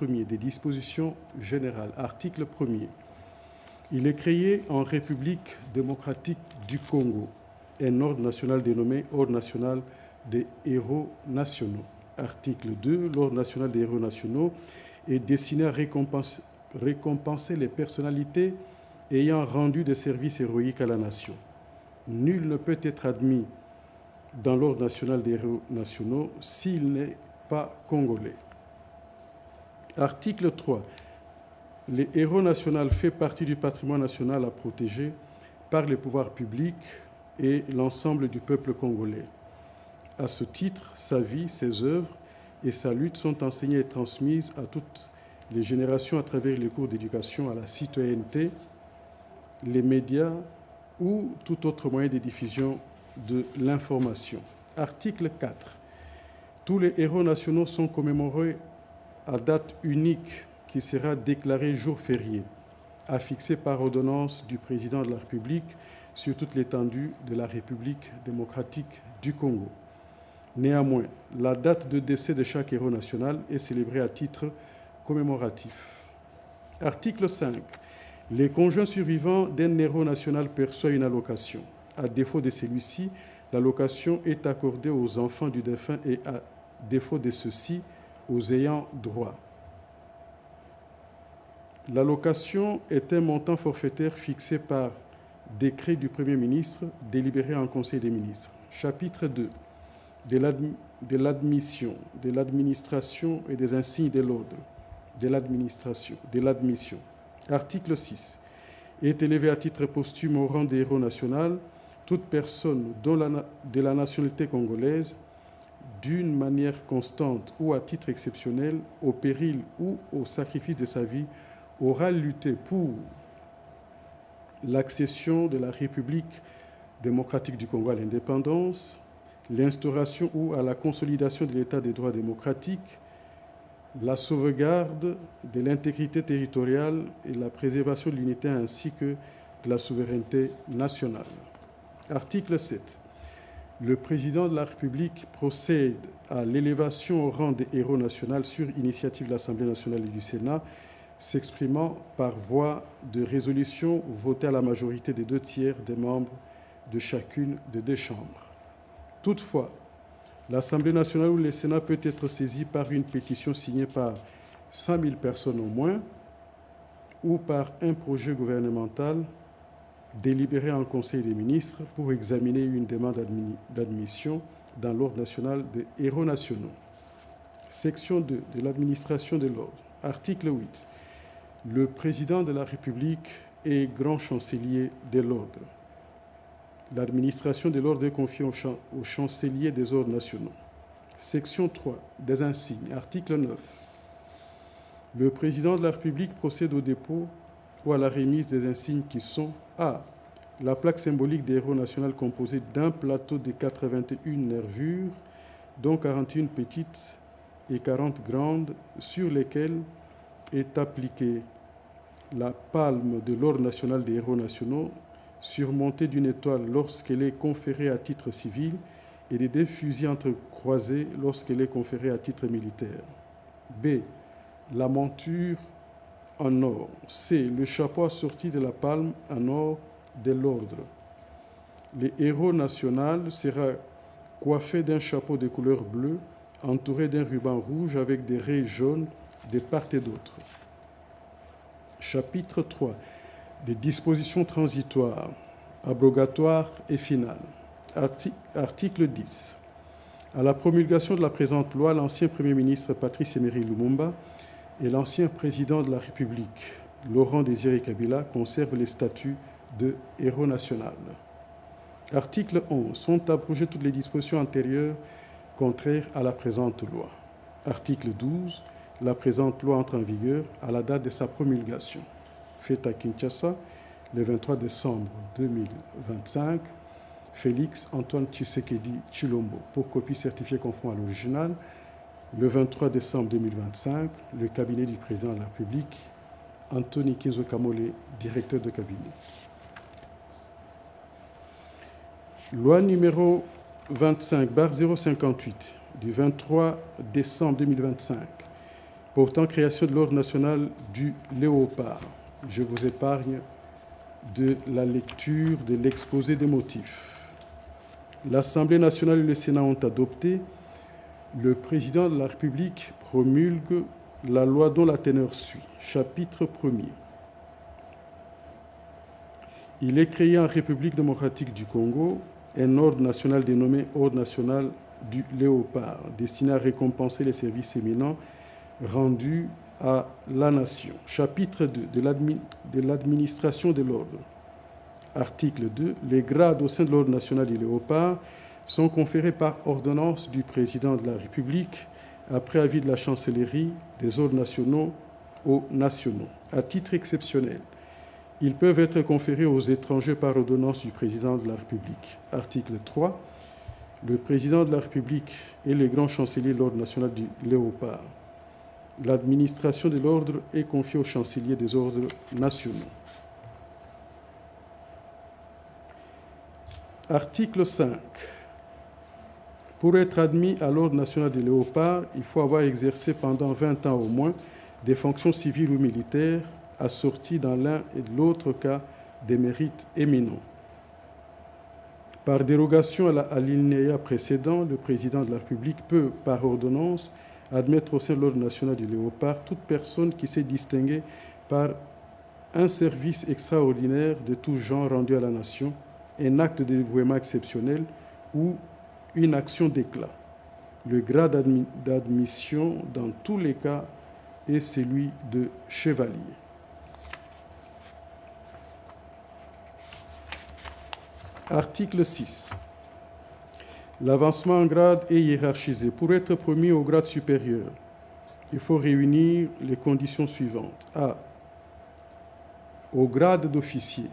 1er des dispositions générales. Article 1er. Il est créé en République démocratique du Congo un ordre national dénommé Ordre national des héros nationaux. Article 2. L'Ordre national des héros nationaux est destiné à récompenser les personnalités ayant rendu des services héroïques à la nation. Nul ne peut être admis dans l'Ordre national des héros nationaux s'il n'est pas congolais. Article 3. Les héros nationaux font partie du patrimoine national à protéger par les pouvoirs publics et l'ensemble du peuple congolais. À ce titre, sa vie, ses œuvres et sa lutte sont enseignées et transmises à toutes les générations à travers les cours d'éducation à la citoyenneté, les médias ou tout autre moyen de diffusion de l'information. Article 4. Tous les héros nationaux sont commémorés à date unique qui sera déclarée jour férié, affixé par ordonnance du président de la République sur toute l'étendue de la République démocratique du Congo. Néanmoins, la date de décès de chaque héros national est célébrée à titre commémoratif. Article 5. Les conjoints survivants d'un héros national perçoivent une allocation. À défaut de celui-ci, l'allocation est accordée aux enfants du défunt et à défaut de ceux-ci, aux ayants droit. L'allocation est un montant forfaitaire fixé par décret du Premier ministre délibéré en Conseil des ministres. Chapitre 2. De l'admission, de l'administration et des insignes de l'ordre, de l'admission. Article 6. Est élevé à titre posthume au rang des héros national toute personne de la nationalité congolaise, d'une manière constante ou à titre exceptionnel, au péril ou au sacrifice de sa vie, aura lutté pour l'accession de la République démocratique du Congo à l'indépendance, l'instauration ou à la consolidation de l'État des droits démocratiques, la sauvegarde de l'intégrité territoriale et la préservation de l'unité ainsi que de la souveraineté nationale. Article 7. Le président de la République procède à l'élévation au rang des héros nationaux sur initiative de l'Assemblée nationale et du Sénat, s'exprimant par voie de résolution votée à la majorité des 2/3 des membres de chacune des deux chambres. Toutefois, l'Assemblée nationale ou le Sénat peut être saisi par une pétition signée par 100 000 personnes au moins ou par un projet gouvernemental délibéré en Conseil des ministres pour examiner une demande d'admission dans l'Ordre national des héros nationaux. Section 2 de l'administration de l'ordre. Article 8. Le président de la République est grand chancelier de l'ordre. L'administration de l'ordre est confiée au chancelier des ordres nationaux. Section 3. Des insignes. Article 9. Le président de la République procède au dépôt ou à la remise des insignes qui sont a. La plaque symbolique des héros nationaux composée d'un plateau de 81 nervures, dont 41 petites et 40 grandes, sur lesquelles est appliquée la palme de l'Ordre national des héros nationaux, surmontée d'une étoile lorsqu'elle est conférée à titre civil et de deux fusils entrecroisés lorsqu'elle est conférée à titre militaire. B. La monture en or. C. Le chapeau assorti de la palme en or de l'ordre. Le héros national sera coiffé d'un chapeau de couleur bleue, entouré d'un ruban rouge avec des raies jaunes de part et d'autre. Chapitre 3. Des dispositions transitoires, abrogatoires et finales. Article 10. À la promulgation de la présente loi, l'ancien Premier ministre Patrice Emery Lumumba et l'ancien président de la République, Laurent Désiré Kabila, conservent les statuts de héros national. Article 11. Sont abrogées toutes les dispositions antérieures contraires à la présente loi. Article 12. La présente loi entre en vigueur à la date de sa promulgation. Faite à Kinshasa, le 23 décembre 2025, Félix Antoine Tshisekedi Tshilombo, pour copie certifiée conforme à l'original, le 23 décembre 2025, le cabinet du président de la République, Anthony Kinzo Kamole, directeur de cabinet. Loi numéro 25/058 du 23 décembre 2025 portant création de l'Ordre national du léopard. Je vous épargne de la lecture de l'exposé des motifs. L'Assemblée nationale et le Sénat ont adopté. Le président de la République promulgue la loi dont la teneur suit. Chapitre 1er. Il est créé en République démocratique du Congo un ordre national dénommé Ordre national du léopard, destiné à récompenser les services éminents rendus à la nation. Chapitre 2 de l'administration de l'ordre. Article 2. Les grades au sein de l'Ordre national du léopard sont conférés par ordonnance du président de la République après avis de la chancellerie des ordres nationaux aux nationaux. À titre exceptionnel, ils peuvent être conférés aux étrangers par ordonnance du président de la République. Article 3. Le président de la République est le grand chancelier de l'Ordre national du léopard. L'administration de l'ordre est confiée au chancelier des ordres nationaux. Article 5. Pour être admis à l'Ordre national du léopard, il faut avoir exercé pendant 20 ans au moins des fonctions civiles ou militaires assorties dans l'un et de l'autre cas des mérites éminents. Par dérogation à l'alinéa précédent, le président de la République peut, par ordonnance, admettre au sein de l'Ordre national du léopard toute personne qui s'est distinguée par un service extraordinaire de tout genre rendu à la nation, un acte de dévouement exceptionnel ou une action d'éclat. Le grade d'admission dans tous les cas est celui de chevalier. Article 6. L'avancement en grade est hiérarchisé. Pour être promu au grade supérieur, il faut réunir les conditions suivantes. A. Au grade d'officier,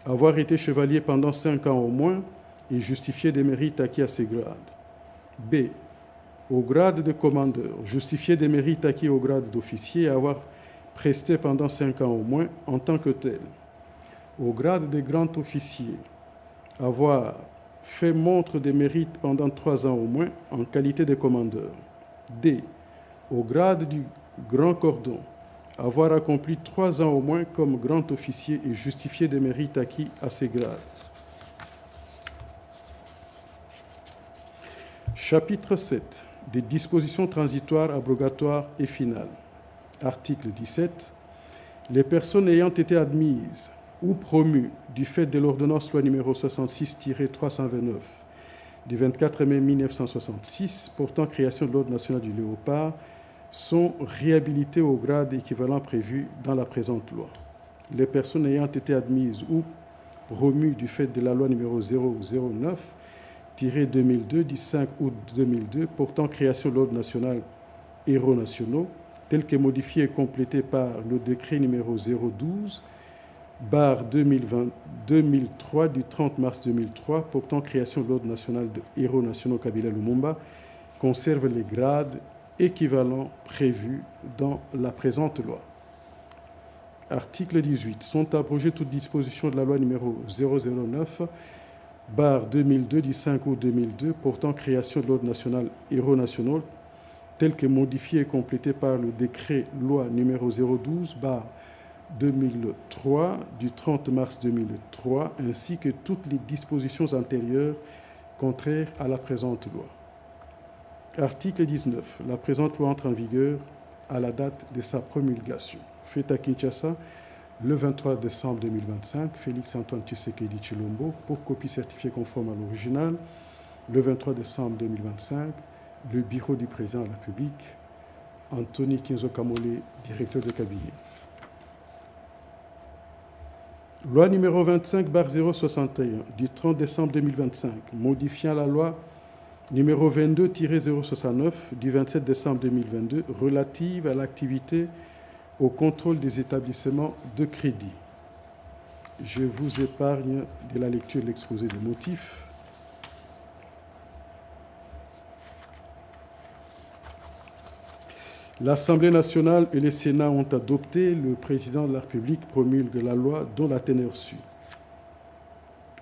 avoir été chevalier pendant 5 ans au moins et justifier des mérites acquis à ces grades. B. Au grade de commandeur, justifier des mérites acquis au grade d'officier et avoir presté pendant 5 ans au moins en tant que tel. Au grade de grand officier, avoir fait montre des mérites pendant 3 ans au moins en qualité de commandeur. D. Au grade du grand cordon, avoir accompli 3 ans au moins comme grand officier et justifier des mérites acquis à ces grades. Chapitre 7. Des dispositions transitoires, abrogatoires et finales. Article 17. Les personnes ayant été admises ou promues du fait de l'ordonnance loi numéro 66-329 du 24 mai 1966 portant création de l'Ordre national du léopard sont réhabilitées au grade équivalent prévu dans la présente loi. Les personnes ayant été admises ou promues du fait de la loi numéro 009-2002 du 5 août 2002 portant création de l'Ordre national héros nationaux, tel que modifié et complété par le décret numéro 012/2003 du 30 mars 2003 portant création de l'Ordre national de héros nationaux Kabila Lumumba, conserve les grades équivalents prévus dans la présente loi. Article 18. Sont abrogées toutes dispositions de la loi numéro 009/2002 du 5 août 2002 portant création de l'Ordre national héros nationaux, tel que modifié et complété par le décret loi numéro 012/2003 du 30 mars 2003, ainsi que toutes les dispositions antérieures contraires à la présente loi. Article 19. La présente loi entre en vigueur à la date de sa promulgation. Fait à Kinshasa le 23 décembre 2025, Félix Antoine Tshisekedi Tshilombo, pour copie certifiée conforme à l'original, le 23 décembre 2025, le bureau du président de la République, Anthony Kinzo Kamole, directeur de cabinet. Loi numéro 25/061 du 30 décembre 2025, modifiant la loi numéro 22-069 du 27 décembre 2022 relative à l'activité au contrôle des établissements de crédit. Je vous épargne de la lecture de l'exposé des motifs. L'Assemblée nationale et le Sénat ont adopté. Le président de la République promulgue la loi dont la teneur suit.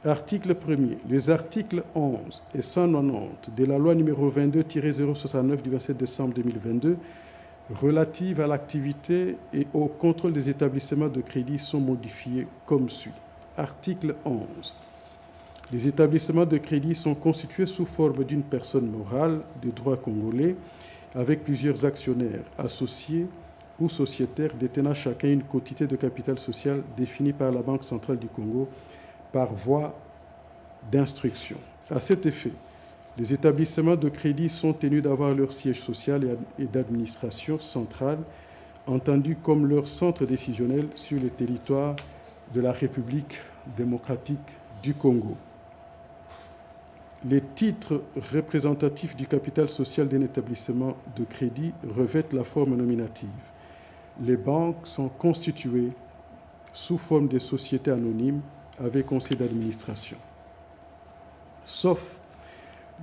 Article 1er. Les articles 11 et 190 de la loi numéro 22-069 du 27 décembre 2022 relatives à l'activité et au contrôle des établissements de crédit sont modifiées comme suit. Article 11. Les établissements de crédit sont constitués sous forme d'une personne morale de droit congolais avec plusieurs actionnaires, associés ou sociétaires détenant chacun une quotité de capital social définie par la Banque centrale du Congo par voie d'instruction. À cet effet, les établissements de crédit sont tenus d'avoir leur siège social et d'administration centrale, entendu comme leur centre décisionnel sur le territoire de la République démocratique du Congo. Les titres représentatifs du capital social d'un établissement de crédit revêtent la forme nominative. Les banques sont constituées sous forme de sociétés anonymes avec conseil d'administration. Sauf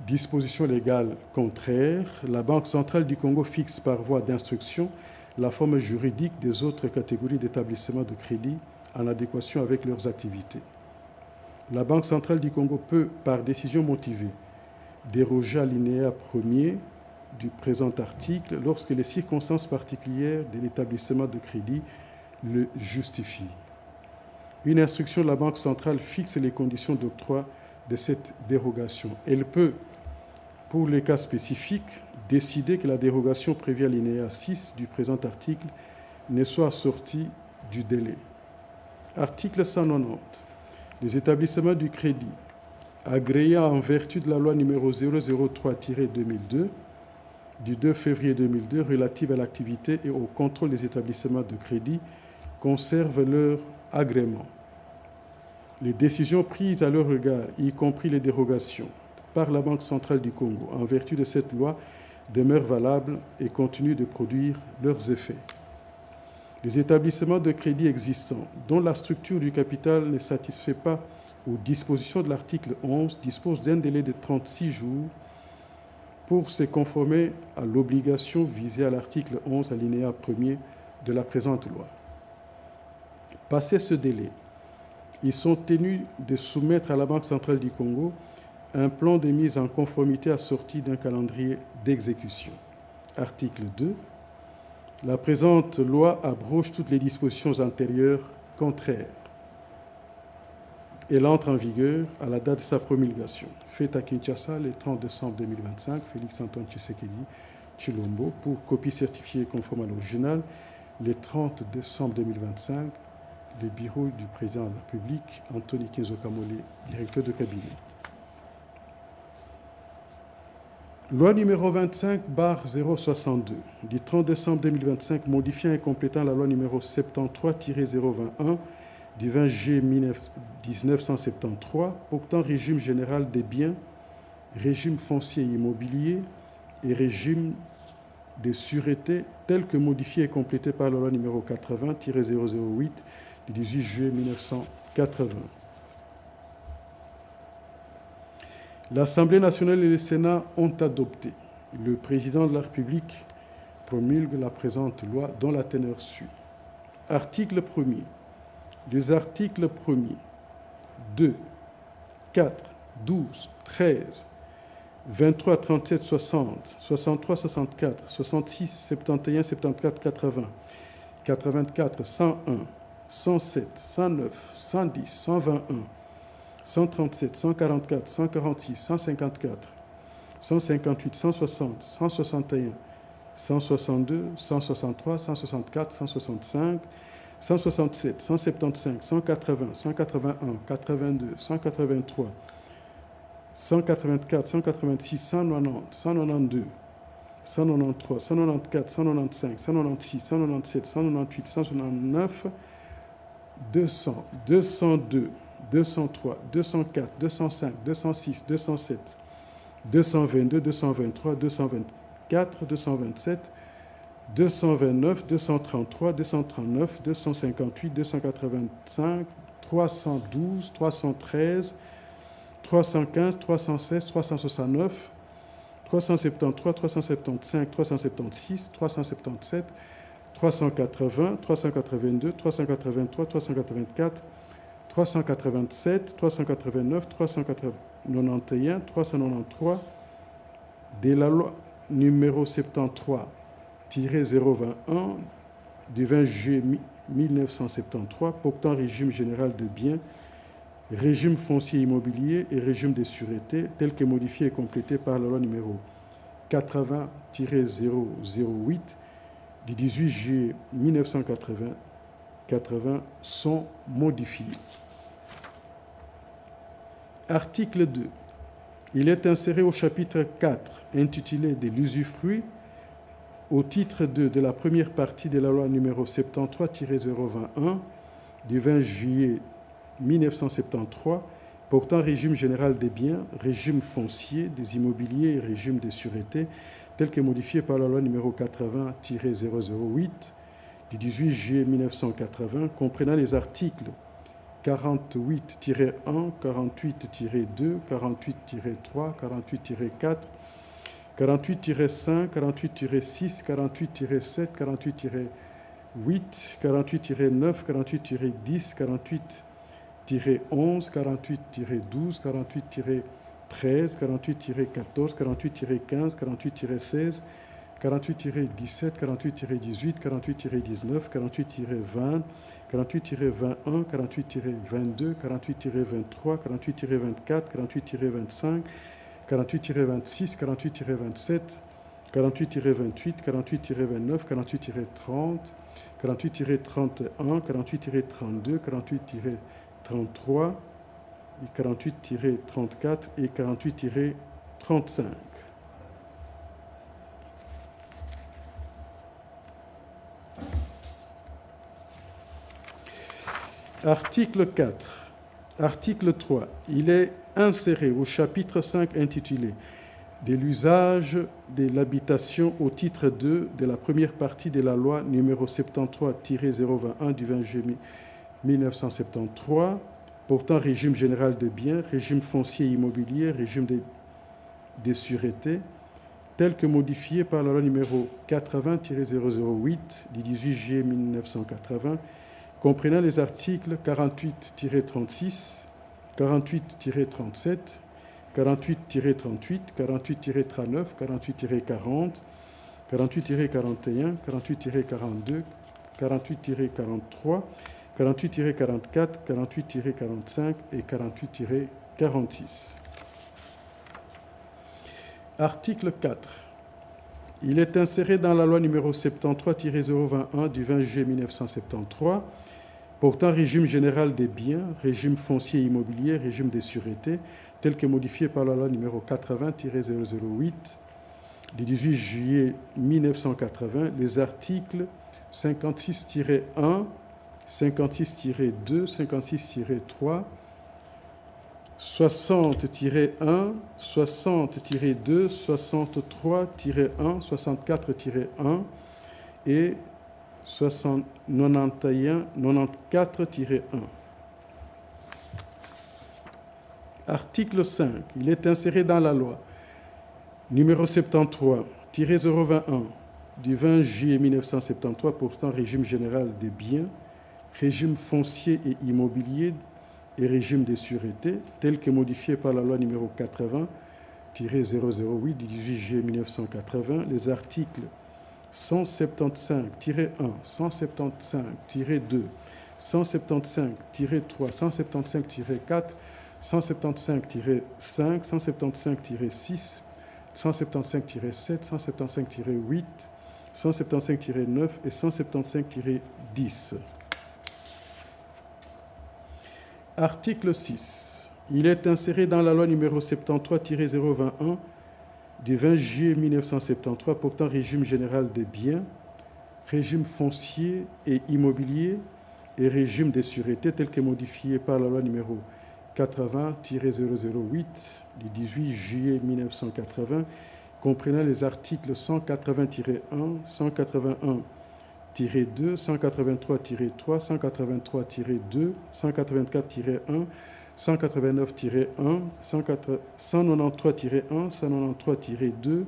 disposition légale contraire, la Banque centrale du Congo fixe par voie d'instruction la forme juridique des autres catégories d'établissements de crédit en adéquation avec leurs activités. La Banque centrale du Congo peut, par décision motivée, déroger à l'alinéa 1er du présent article lorsque les circonstances particulières de l'établissement de crédit le justifient. Une instruction de la Banque centrale fixe les conditions d'octroi de cette dérogation. Elle peut, pour les cas spécifiques, décider que la dérogation prévue à l'alinéa 6 du présent article ne soit assortie du délai. Article 190. Les établissements du crédit agréés en vertu de la loi numéro 003-2002 du 2 février 2002 relative à l'activité et au contrôle des établissements de crédit conservent leur agrément. Les décisions prises à leur regard, y compris les dérogations, par la Banque centrale du Congo en vertu de cette loi demeurent valables et continuent de produire leurs effets. Les établissements de crédit existants dont la structure du capital ne satisfait pas aux dispositions de l'article 11 disposent d'un délai de 36 jours pour se conformer à l'obligation visée à l'article 11 alinéa 1er de la présente loi. Passé ce délai, ils sont tenus de soumettre à la Banque centrale du Congo un plan de mise en conformité assorti d'un calendrier d'exécution. Article 2. La présente loi abroge toutes les dispositions antérieures contraires. Elle entre en vigueur à la date de sa promulgation. Faite à Kinshasa le 30 décembre 2025, Félix Antoine Tshisekedi Tshilombo, pour copie certifiée conforme à l'original, le 30 décembre 2025, le bureau du président de la République, Anthony Kinzo Kamole, directeur de cabinet. Loi numéro 25/062 du 30 décembre 2025 modifiant et complétant la loi numéro 73-021 du 20 juillet 1973 portant régime général des biens, régime foncier et immobilier et régime des sûretés tel que modifié et complété par la loi numéro 80-008 du 18 juillet 1980. L'Assemblée nationale et le Sénat ont adopté. Le président de la République promulgue la présente loi dont la teneur suit. Article 1er. Les articles 1er, 2, 4, 12, 13, 23, 37, 60, 63, 64, 66, 71, 74, 80, 84, 101, 107, 109, 110, 121, 137, 144, 146, 154, 158, 160, 161, 162, 163, 164, 165, 167, 175, 180, 181, 82, 183, 184, 186, 190, 192, 193, 194, 195, 196, 197, 198, 199, 200, 202, 203, 204, 205, 206, 207, 222, 223, 224, 227, 229, 233, 239, 258, 285, 312, 313, 315, 316, 369, 373, 375, 376, 377, 380, 382, 383, 384, 387, 389, 391, 393 de la loi numéro 73 20 du 20 juillet 1973 portant régime général de biens, régime foncier immobilier et régime de sûreté tel que modifié et complété par la loi numéro 80-008 du 18 juillet 1980 sont modifiés. Article 2. Il est inséré au chapitre 4 intitulé de l'usufruit au titre 2 de la première partie de la loi numéro 73-021 du 20 juillet 1973 portant régime général des biens, régime foncier, des immobiliers et régime de sûreté tel que modifié par la loi numéro 80-008 du 18 juillet 1980 comprenant les articles 48-1, 48-2, 48-3, 48-4, 48-5, 48-6, 48-7, 48-8, 48-9, 48-10, 48-11, 48-12, 48-13, 48-14, 48-15, 48-16, 48-17, 48-18, 48-19, 48-20, 48-21, 48-22, 48-23, 48-24, 48-25, 48-26, 48-27, 48-28, 48-29, 48-30, 48-31, 48-32, 48-33, 48-34 et 48-35. Article 4. Article 3. Il est inséré au chapitre 5 intitulé « De l'usage de l'habitation » au titre 2 de la première partie de la loi numéro 73-021 du 20 juillet 1973 portant régime général de biens, régime foncier immobilier, régime de sûreté, tel que modifié par la loi numéro 80-008 du 18 juillet 1980, comprenant les articles 48-36, 48-37, 48-38, 48-39, 48-40, 48-41, 48-42, 48-43, 48-44, 48-45 et 48-46. Article 4. Il est inséré dans la loi numéro 73-021 du 20 juillet 1973 portant régime général des biens, régime foncier immobilier, régime des sûretés, tel que modifié par la loi numéro 80-008 du 18 juillet 1980, les articles 56-1, 56-2, 56-3, 60-1, 60-2, 63-1, 64-1 et 94-1. Article 5. Il est inséré dans la loi numéro 73-021 du 20 juillet 1973 portant régime général des biens, régime foncier et immobilier et régime de sûreté, tel que modifié par la loi numéro 80-008 du 18 juillet 1980, les articles 175-1, 175-2, 175-3, 175-4, 175-5, 175-6, 175-7, 175-8, 175-9 et 175-10. Article 6. Il est inséré dans la loi numéro 73-021 du 20 juillet 1973 portant régime général des biens, régime foncier et immobilier et régime des sûretés tel que modifié par la loi numéro 80-008 du 18 juillet 1980, comprenant les articles 180-1, 181-2, 183-3, 183-2, 184-1, 189-1, 193-1, 193-2,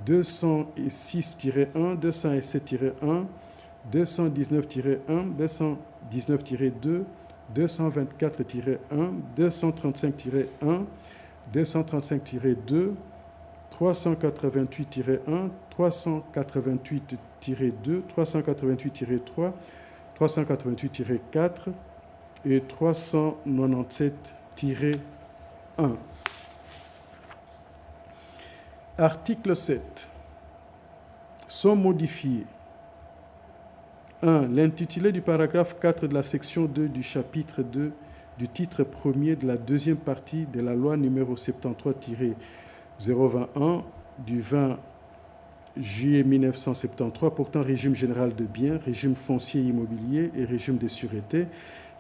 206-1, 207-1, 219-1, 219-2, 224-1, 235-1, 235-2, 388-1, 388-2, 388-3, 388-4 et 397-1. Article 7. Sont modifiés. 1. L'intitulé du paragraphe 4 de la section 2 du chapitre 2 du titre premier de la deuxième partie de la loi numéro 73-021 du 20 juillet 1973 portant régime général de biens, régime foncier immobilier et régime de sûreté,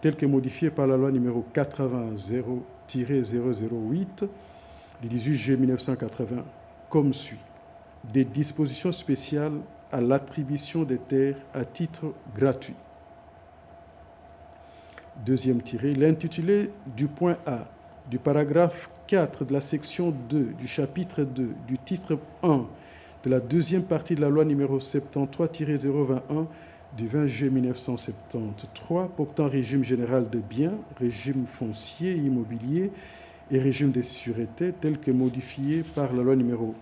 tel que modifié par la loi numéro 80-008 du 18 juillet 1980, comme suit. Des dispositions spéciales à l'attribution des terres à titre gratuit. Deuxième tiré, l'intitulé du point A du paragraphe 4 de la section 2 du chapitre 2 du titre 1 de la deuxième partie de la loi numéro 73-021 du 20 juillet 1973 portant régime général de biens, régime foncier et immobilier et régime de sûreté tel que modifié par la loi numéro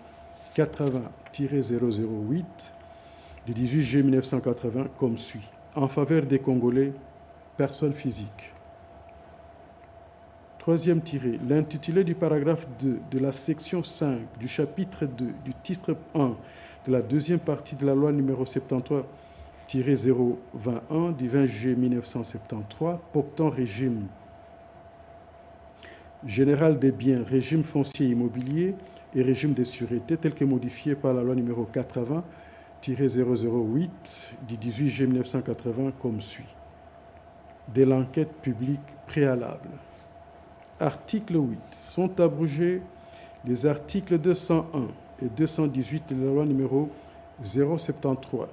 80-008 du 18 juillet 1980 comme suit. En faveur des Congolais, personnes physiques. Troisième tiré, l'intitulé du paragraphe 2 de la section 5 du chapitre 2 du titre 1 de la deuxième partie de la loi numéro 73-021 du 20 juillet 1973 portant régime général des biens, régime foncier immobilier et régime de sûreté tel que modifié par la loi numéro 80-008 du 18 juillet 1980 comme suit. De l'enquête publique préalable. Article 8. Sont abrogés les articles 201 et 218 de la loi numéro 073-021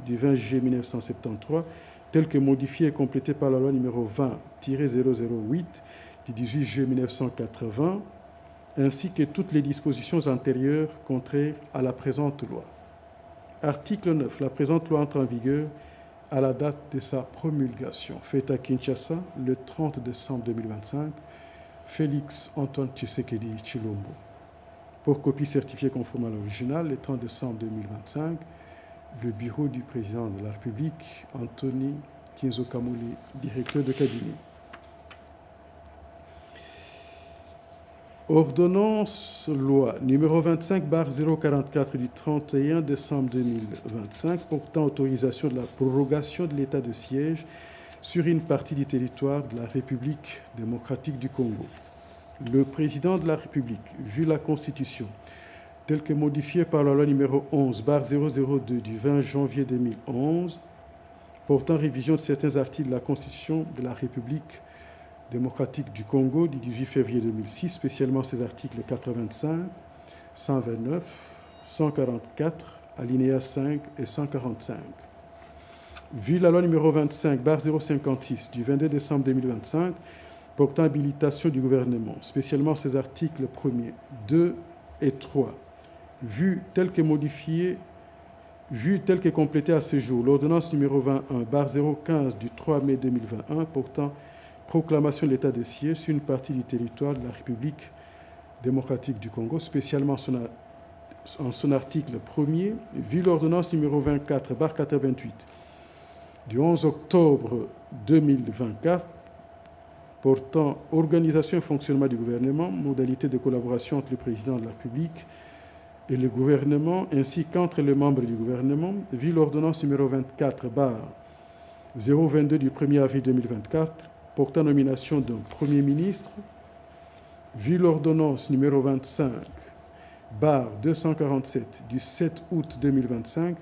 du 20 juillet 1973, tel que modifié et complété par la loi numéro 20-008 du 18 juillet 1980, ainsi que toutes les dispositions antérieures contraires à la présente loi. Article 9. La présente loi entre en vigueur à la date de sa promulgation, faite à Kinshasa le 30 décembre 2025, Félix Antoine Tshisekedi Tshilombo. Pour copie certifiée conforme à l'original, le 30 décembre 2025, le bureau du président de la République, Anthony Kinzo Kamuli, directeur de cabinet. Ordonnance loi numéro 25/044 du 31 décembre 2025 portant autorisation de la prorogation de l'état de siège sur une partie du territoire de la République démocratique du Congo. Le président de la République, vu la Constitution, telle que modifiée par la loi numéro 11/002 du 20 janvier 2011, portant révision de certains articles de la Constitution de la République démocratique du Congo du 18 février 2006, spécialement ses articles 85, 129, 144, alinéa 5 et 145. Vu la loi numéro 25/056 du 22 décembre 2025, portant habilitation du gouvernement, spécialement ses articles 1er, 2 et 3, vu tel que modifié, vu tel que complété à ce jour, l'ordonnance numéro 21/015 du 3 mai 2021 portant proclamation de l'état de siège sur une partie du territoire de la République démocratique du Congo, spécialement en son article 1er, vu l'ordonnance numéro 24/88 du 11 octobre 2024 portant organisation et fonctionnement du gouvernement, modalités de collaboration entre le président de la République et le gouvernement, ainsi qu'entre les membres du gouvernement, vu l'ordonnance numéro 24/022 du 1er avril 2024 portant nomination d'un Premier ministre, vu l'ordonnance numéro 25/247 du 7 août 2025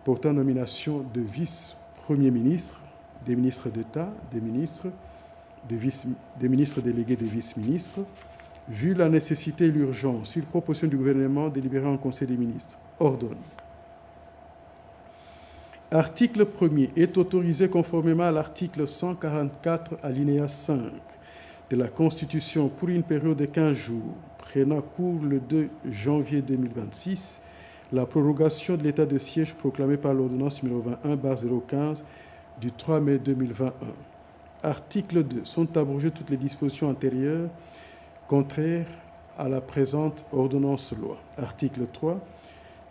portant nomination de vice-premier ministre, des ministres d'État, des ministres délégués, des vice-ministres, vu la nécessité et l'urgence, sur proposition du gouvernement délibérée en Conseil des ministres, ordonne. Article 1er est autorisé conformément à l'article 144 alinéa 5 de la Constitution pour une période de 15 jours, prenant cours le 2 janvier 2026, la prorogation de l'état de siège proclamé par l'ordonnance numéro 21/015 du 3 mai 2021. Article 2. Sont abrogées toutes les dispositions antérieures contraires à la présente ordonnance loi. Article 3.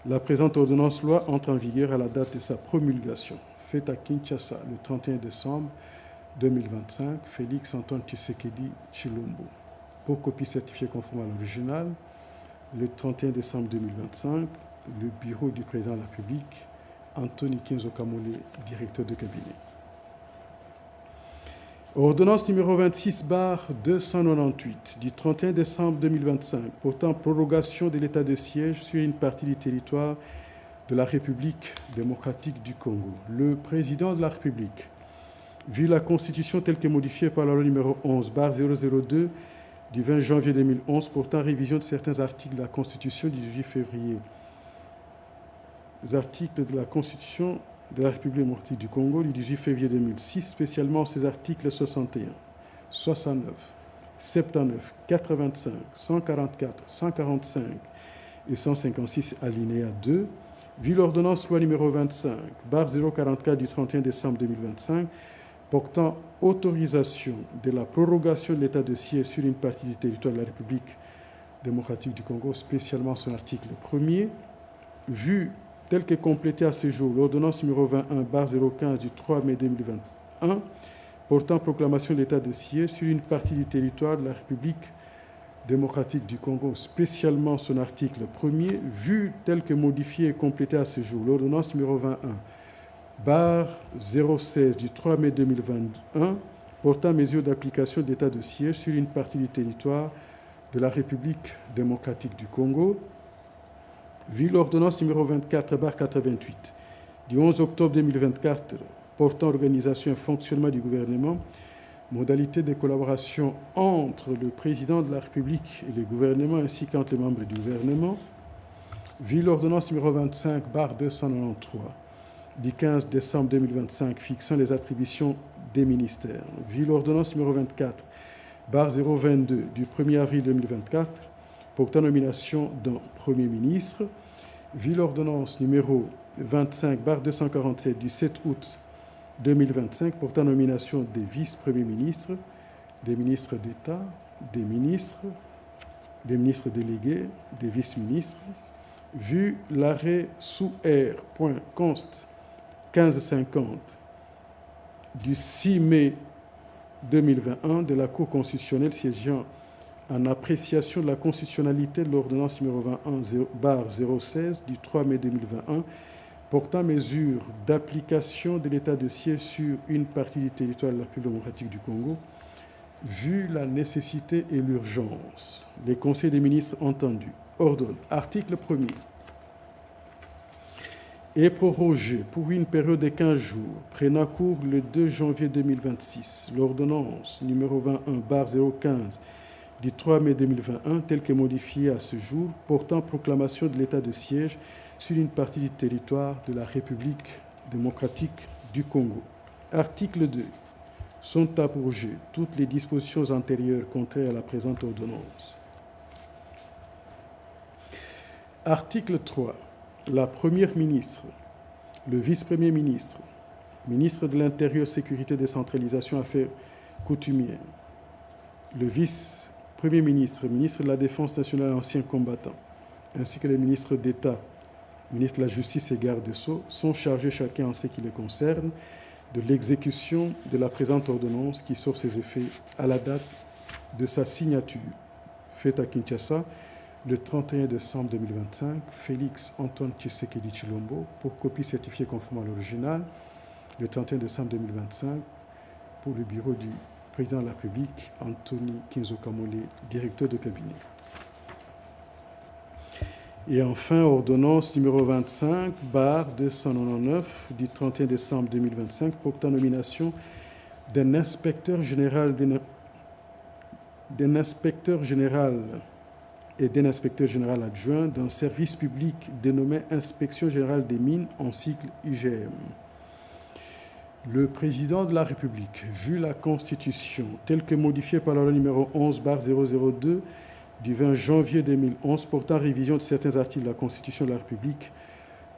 La présente ordonnance-loi entre en vigueur à la date de sa promulgation, faite à Kinshasa le 31 décembre 2025, Félix Antoine Tshisekedi Tshilombo. Pour copie certifiée conforme à l'original, le 31 décembre 2025, le bureau du président de la République, Anthony Kinzo Kamole, directeur de cabinet. Ordonnance numéro 26/298 du 31 décembre 2025 portant prorogation de l'état de siège sur une partie du territoire de la République démocratique du Congo. Le président de la République, vu la Constitution telle que modifiée par la loi numéro 11/002 du 20 janvier 2011 portant révision de certains articles de la Constitution du 18 février, les articles de la Constitution de la République démocratique du Congo du 18 février 2006, spécialement ces articles 61, 69, 79, 85, 144, 145 et 156 alinéa 2, vu l'ordonnance loi numéro 25/044 du 31 décembre 2025 portant autorisation de la prorogation de l'état de siège sur une partie du territoire de la République démocratique du Congo, spécialement son article 1er, vu tel que complété à ce jour l'ordonnance numéro 21/015 du 3 mai 2021 portant proclamation de l'état de siège sur une partie du territoire de la République démocratique du Congo, spécialement son article 1er, vu tel que modifié et complété à ce jour l'ordonnance numéro 21/016 du 3 mai 2021 portant mesures d'application de l'état de siège sur une partie du territoire de la République démocratique du Congo, vu l'ordonnance numéro 24/88 du 11 octobre 2024 portant organisation et fonctionnement du gouvernement, modalités de collaboration entre le président de la République et le gouvernement ainsi qu'entre les membres du gouvernement, vu l'ordonnance numéro 25/293 du 15 décembre 2025 fixant les attributions des ministères, vu l'ordonnance numéro 24/022 du 1er avril 2024 portant nomination d'un Premier ministre, vu l'ordonnance numéro 25/247 du 7 août 2025 portant nomination des vice-premiers ministres, des ministres d'État, des ministres délégués, des vice-ministres, vu l'arrêt sous R.const 1550 du 6 mai 2021 de la Cour constitutionnelle siégeant en appréciation de la constitutionnalité de l'ordonnance numéro 21/016 du 3 mai 2021 portant mesures d'application de l'état de siège sur une partie du territoire de la République démocratique du Congo, vu la nécessité et l'urgence. Les conseils des ministres entendus ordonnent, article 1er, est prorogé pour une période de 15 jours, prenant cours le 2 janvier 2026, l'ordonnance numéro 21/015 du 3 mai 2021, telle que modifiée à ce jour, portant proclamation de l'état de siège sur une partie du territoire de la République démocratique du Congo. Article 2. Sont abrogées toutes les dispositions antérieures contraires à la présente ordonnance. Article 3. La Première ministre, le vice-premier ministre, ministre de l'Intérieur, Sécurité, Décentralisation, Affaires coutumières, le vice-premier ministre, ministre de la Défense nationale, ancien combattant, ainsi que les ministres d'État, ministre de la Justice et garde des Sceaux, sont chargés chacun en ce qui les concerne de l'exécution de la présente ordonnance qui sort ses effets à la date de sa signature, faite à Kinshasa le 31 décembre 2025, Félix Antoine Tshisekedi Tshilombo, pour copie certifiée conforme à l'original, le 31 décembre 2025, pour le bureau du président de la République, Anthony Kinzo Kamole, directeur de cabinet. Et enfin, ordonnance numéro 25/299 du 31 décembre 2025 portant nomination d'un inspecteur général et d'un inspecteur général adjoint d'un service public dénommé Inspection générale des mines en cycle IGM. Le président de la République, vu la Constitution telle que modifiée par la loi numéro 11/002 du 20 janvier 2011 portant révision de certains articles de la Constitution de la République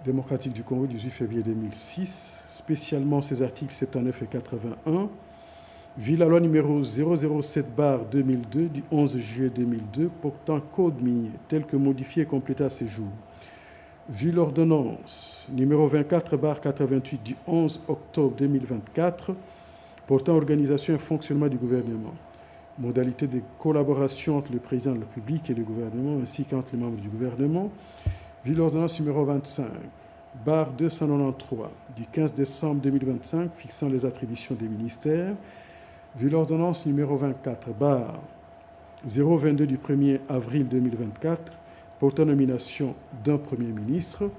démocratique du Congo du 18 février 2006, spécialement ces articles 79 et 81, vu la loi numéro 007/2002 du 11 juillet 2002 portant code minier tel que modifié et complété à ce jour, Vu l'ordonnance numéro 24/88 du 11 octobre 2024 portant organisation et fonctionnement du gouvernement, modalité de collaboration entre le président de la République et le gouvernement ainsi qu'entre les membres du gouvernement, vu l'ordonnance numéro 25/293 du 15 décembre 2025 fixant les attributions des ministères, vu l'ordonnance numéro 24/022 du 1er avril 2024 portant nomination d'un Premier ministre,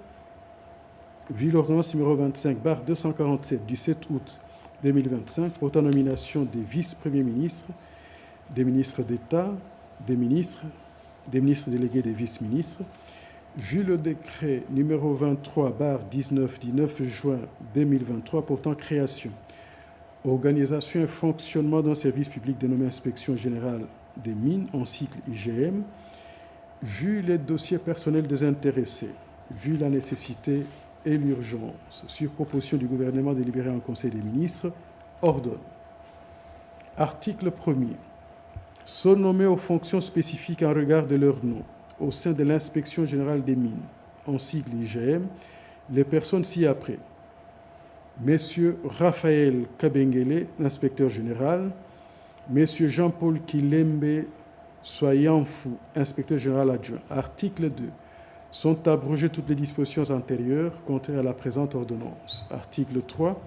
vu l'ordonnance numéro 25/247 du 7 août 2025 portant nomination des vice-premiers ministres, des ministres d'État, des ministres délégués, des vice-ministres, vu le décret numéro 23/19 du 9 juin 2023 portant création, organisation et fonctionnement d'un service public dénommé Inspection générale des mines en cycle IGM, vu les dossiers personnels des intéressés, vu la nécessité et l'urgence, sur proposition du gouvernement délibéré en Conseil des ministres, ordonne. Article 1er. Sont nommés aux fonctions spécifiques en regard de leur nom au sein de l'Inspection générale des mines, en sigle IGM, les personnes ci-après. Messieurs Raphaël Kabengele, inspecteur général, Messieurs Jean-Paul Kilembe Soyanfou, inspecteur général adjoint. Article 2. Sont abrogées toutes les dispositions antérieures contraires à la présente ordonnance. Article 3.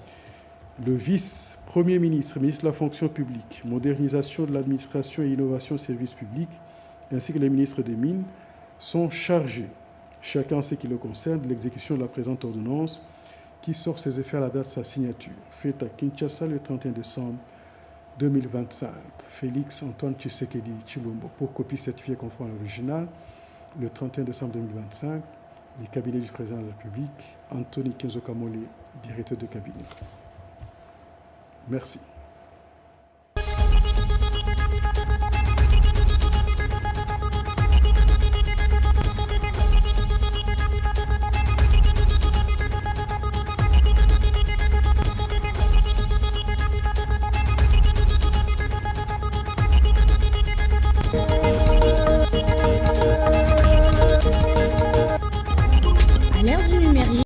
Le vice-premier ministre, ministre de la fonction publique, modernisation de l'administration et innovation services publics, ainsi que les ministres des Mines, sont chargés, chacun en ce qui le concerne, de l'exécution de la présente ordonnance qui sort ses effets à la date de sa signature, faite à Kinshasa le 31 décembre 2025. Félix Antoine Tshisekedi Tshilombo, pour copie certifiée conforme à l'original, le 31 décembre 2025, les cabinets du président de la République, Anthony Kenzo Kamole, directeur de cabinet. Merci.